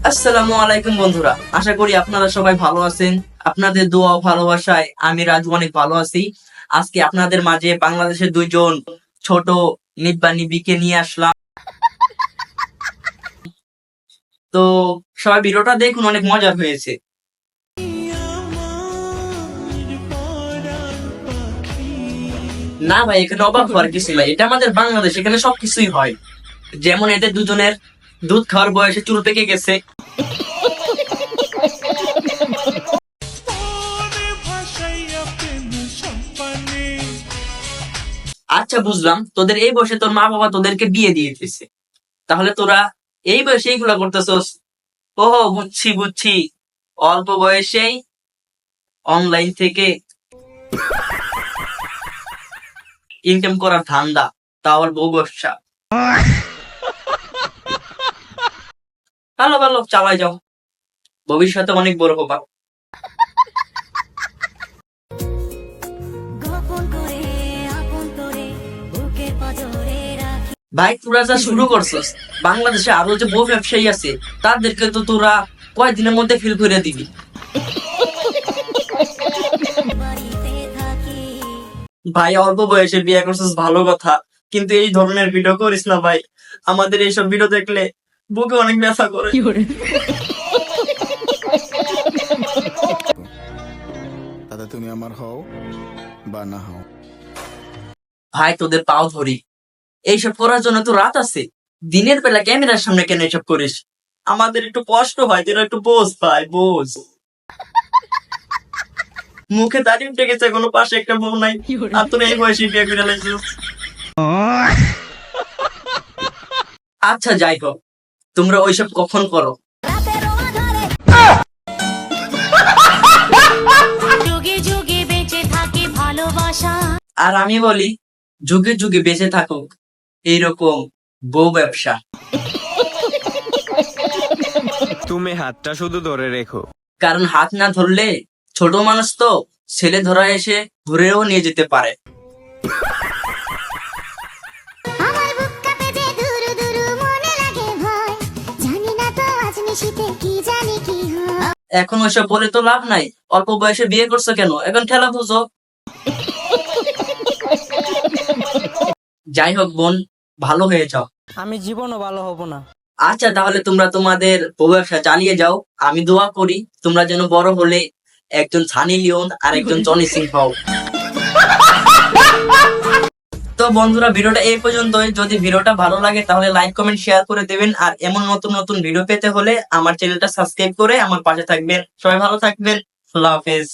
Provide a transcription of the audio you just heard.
আসসালামু আলাইকুম বন্ধুরা, আশা করি আপনারা সবাই ভালো আছেন। আপনাদের দোয়া ও ভালোবাসায় আমি রাজু অনেক ভালো আছি। আজকে আপনাদের মাঝে বাংলাদেশের দুইজন ছোট নিব্বা নিবিকে নিয়ে আসলাম। তো সবাই ভিডিওটা দেখুন, অনেক মজার হয়েছে। না ভাই, এখানে অবাক হওয়ার কিছু নাই, এটা আমাদের বাংলাদেশ, এখানে সবকিছুই হয়। যেমন এদের দুজনের দুধ খাওয়ার বয়সে চুল পেকে গেছে। আচ্ছা বুঝলাম, তোদের এই বয়সে তোর মা বাবা তোদেরকে বিয়ে দিয়ে দিয়েছে, তাহলে তোরা এই বয়সে এইগুলা করতেছস। ও বুঝছি বুঝছি, অল্প বয়সেই অনলাইন থেকে ইনকাম করার ধান্দা, তা আবার বউ ব্যবসা। ভালো ভালো, চালাই যাও, ভবিষ্যতে অনেক বড় হবা। ভাই তোরা যা শুরু করছস, বাংলাদেশে আরো যে বউ ব্যবসায়ী আছে তাদেরকে তো তোরা কয়েকদিনের মধ্যে ফিল করে দিবি। ভাই অল্প বয়সে বিয়ে করছিস ভালো কথা, কিন্তু এই ধরনের ভিডিও করিস না ভাই। আমাদের এইসব ভিডিও দেখলে বুকে অনেক ব্যথা করে। দাদা তুমি আমার হও বা না হও। ভাই তোদের পাও ধরি, এইসব করার জন্য তো রাত আছে, দিনের বেলা ক্যামেরার সামনে কেন এসব করিস? আমাদের একটু কষ্ট হয়, তোরা একটু বোঝ ভাই, বোঝ। মুখে দাড়ি উঠে গেছে, কোনো পাশে একটা বউ নাই, আর তোর এই বয়সে বিয়ে করে লাইছিস। আচ্ছা যাই হোক, তোমরা ওইসব কখন করো? আর আমি বলি, যুগে যুগে বেঁচে থাকুক এইরকম বউ ব্যবসা। তুমি হাতটা শুধু ধরে রেখো, কারণ হাত না ধরলে ছোট মানুষ তো ছেলে ধরা এসে ধরেও নিয়ে যেতে পারে। এখন ওইসব বলে তো লাভ নাই, অল্প বয়সে বিয়ে করছো কেন, এখন ঠেলা বুঝো। যাই হোক বোন, ভালো হয়ে যাও। আমি জীবনও ভালো হব না। আচ্ছা তাহলে তোমরা তোমাদের বউ ব্যবসা চালিয়ে যাও, আমি দোয়া করি তোমরা যেন বড় হলে একজন সানি লিওন আর একজন জনি সিং হও। তো বন্ধুরা, ভিডিওটা এই পর্যন্তই। যদি ভিডিওটা ভালো লাগে তাহলে লাইক কমেন্ট শেয়ার করে দেবেন, আর এমন নতুন নতুন ভিডিও পেতে হলে আমার চ্যানেলটা সাবস্ক্রাইব করে আমার পাশে থাকবেন। সবাই ভালো থাকবেন, আল্লাহ হাফেজ।